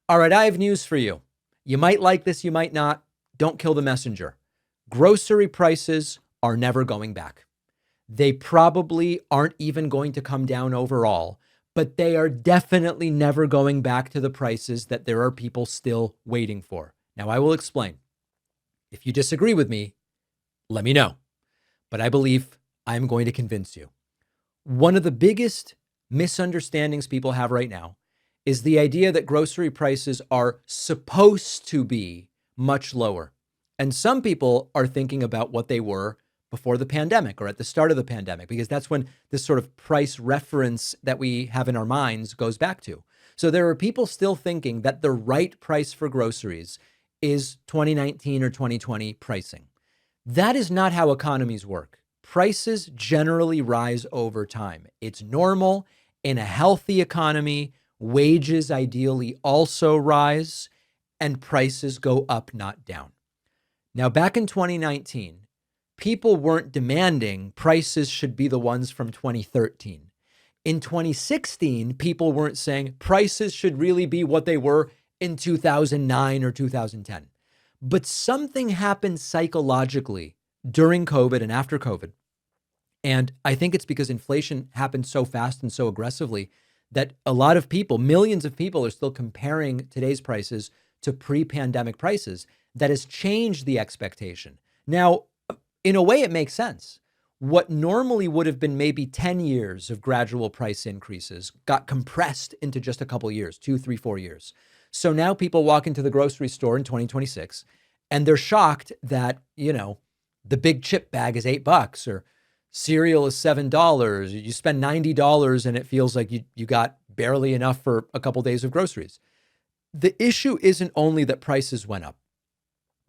All right, I have news for you. You might like this, you might not. Don't kill the messenger. Grocery prices are never going back. They probably aren't even going to come down overall, but they are definitely never going back to the prices that there are people still waiting for. Now, I will explain. If you disagree with me, let me know. But I believe I'm going to convince you. One of the biggest misunderstandings people have right now is the idea that grocery prices are supposed to be much lower. And some people are thinking about what they were before the pandemic or at the start of the pandemic, because that's when this sort of price reference that we have in our minds goes back to. So there are people still thinking that the right price for groceries is 2019 or 2020 pricing. That is not how economies work. Prices generally rise over time. It's normal in a healthy economy. Wages ideally also rise and prices go up, not down. Now, back in 2019, people weren't demanding prices should be the ones from 2013. In 2016, people weren't saying prices should really be what they were in 2009 or 2010. But something happened psychologically during COVID and after COVID. And I think it's because inflation happened so fast and so aggressively that a lot of people, millions of people, are still comparing today's prices to pre-pandemic prices. That has changed the expectation. Now, in a way, it makes sense. What normally would have been maybe 10 years of gradual price increases got compressed into just a couple years, 2, 3, 4 years. So now people walk into the grocery store in 2026 and they're shocked that, the big chip bag is $8 or cereal is $7. You spend $90 and it feels like you got barely enough for a couple days of groceries. The issue isn't only that prices went up.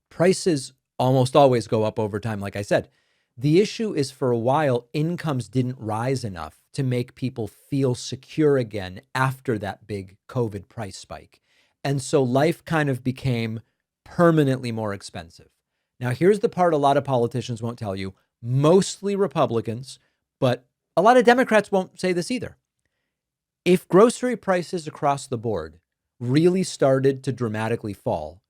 Prices almost always go up over time, like I said. The issue is for a while, incomes didn't rise enough to make people feel secure again after that big COVID price spike. And so life kind of became permanently more expensive. Now, here's the part a lot of politicians won't tell you, mostly Republicans, but a lot of Democrats won't say this either. If grocery prices across the board really started to dramatically fall,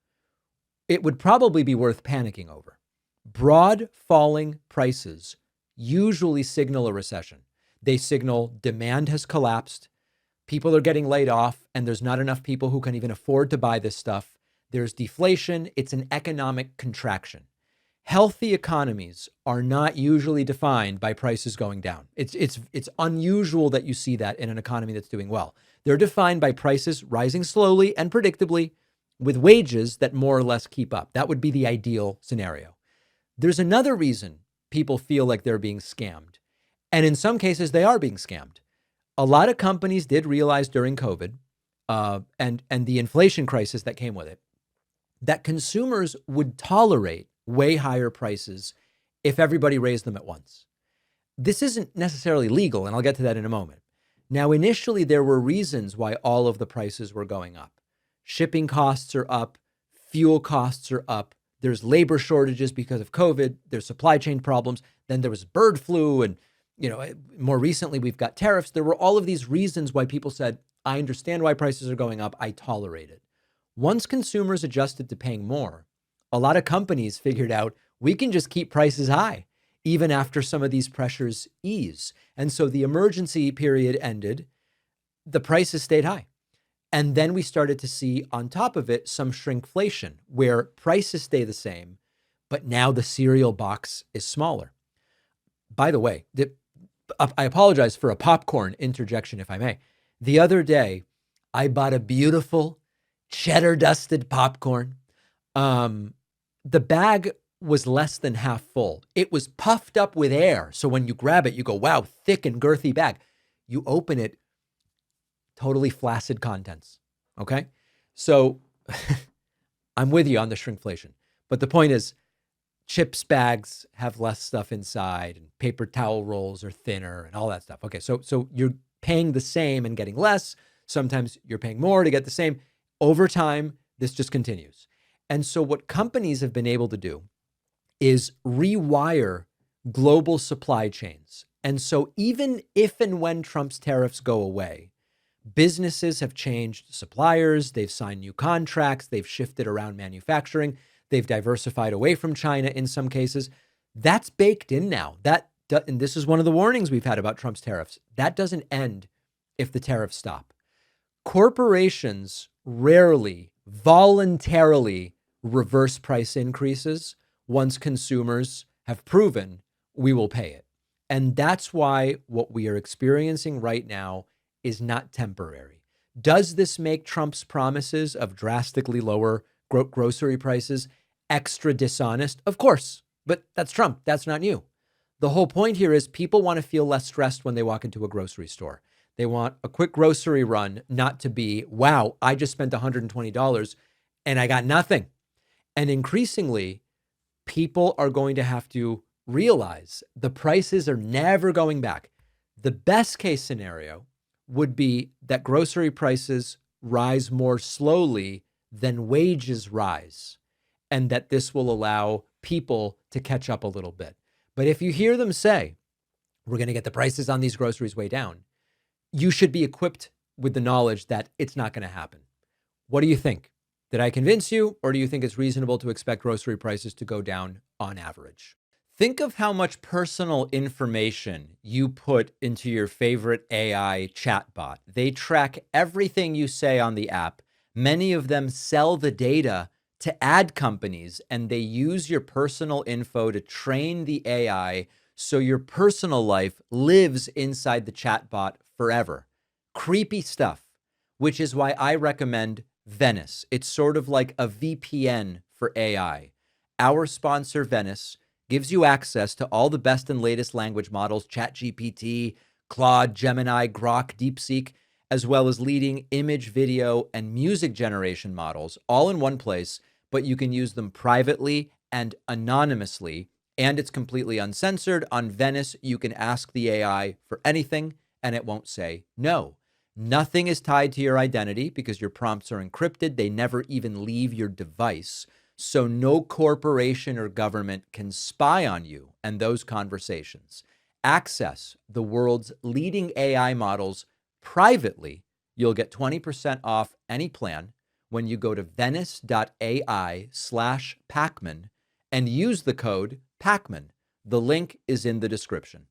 it would probably be worth panicking over. Broad falling prices usually signal a recession. They signal demand has collapsed, people are getting laid off, and there's not enough people who can even afford to buy this stuff. There's deflation. It's an economic contraction. Healthy economies are not usually defined by prices going down. It's unusual that you see that in an economy that's doing well. They're defined by prices rising slowly and predictably with wages that more or less keep up. That would be the ideal scenario. There's another reason people feel like they're being scammed. And in some cases, they are being scammed. A lot of companies did realize during COVID and the inflation crisis that came with it, that consumers would tolerate way higher prices if everybody raised them at once. This isn't necessarily legal, and I'll get to that in a moment. Now, initially, there were reasons why all of the prices were going up. Shipping costs are up, fuel costs are up, there's labor shortages because of COVID, there's supply chain problems, then there was bird flu, and more recently we've got tariffs. There were all of these reasons why people said, I understand why prices are going up, I tolerate it. Once consumers adjusted to paying more, a lot of companies figured out we can just keep prices high, even after some of these pressures ease. And so the emergency period ended, the prices stayed high. And then we started to see on top of it some shrinkflation where prices stay the same, but now the cereal box is smaller. By the way, I apologize for a popcorn interjection, if I may. The other day, I bought a beautiful cheddar dusted popcorn. The bag was less than half full. It was puffed up with air. So when you grab it, you go, wow, thick and girthy bag. You open it, totally flaccid contents. Okay. So I'm with you on the shrinkflation. But the point is, chips bags have less stuff inside and paper towel rolls are thinner and all that stuff. Okay. So you're paying the same and getting less. Sometimes you're paying more to get the same. Over time, this just continues. And so what companies have been able to do is rewire global supply chains. And so even if and when Trump's tariffs go away, Businesses have changed suppliers, they've signed new contracts, they've shifted around manufacturing, they've diversified away from China in some cases. That's baked in now. And this is one of the warnings we've had about Trump's tariffs. That doesn't end if the tariffs stop. Corporations rarely voluntarily reverse price increases once consumers have proven we will pay it. And that's why what we are experiencing right now is not temporary. Does this make Trump's promises of drastically lower grocery prices extra dishonest? Of course, but that's Trump. That's not new. The whole point here is people want to feel less stressed when they walk into a grocery store. They want a quick grocery run, not to be, wow, I just spent $120 and I got nothing. And increasingly, people are going to have to realize the prices are never going back. The best case scenario would be that grocery prices rise more slowly than wages rise, and that this will allow people to catch up a little bit. But if you hear them say, we're going to get the prices on these groceries way down, you should be equipped with the knowledge that it's not going to happen. What do you think? Did I convince you, or do you think it's reasonable to expect grocery prices to go down on average? Think of how much personal information you put into your favorite AI chatbot. They track everything you say on the app. Many of them sell the data to ad companies, and they use your personal info to train the AI so your personal life lives inside the chatbot forever. Creepy stuff, which is why I recommend Venice. It's sort of like a VPN for AI. Our sponsor, Venice, gives you access to all the best and latest language models, ChatGPT, Claude, Gemini, Grok, DeepSeek, as well as leading image, video, and music generation models, all in one place, but you can use them privately and anonymously, and it's completely uncensored. On Venice, you can ask the AI for anything, and it won't say no. Nothing is tied to your identity because your prompts are encrypted. They never even leave your device. So no corporation or government can spy on you and those conversations. Access the world's leading AI models privately. You'll get 20% off any plan when you go to venice.ai/Pakman and use the code Pakman. The link is in the description.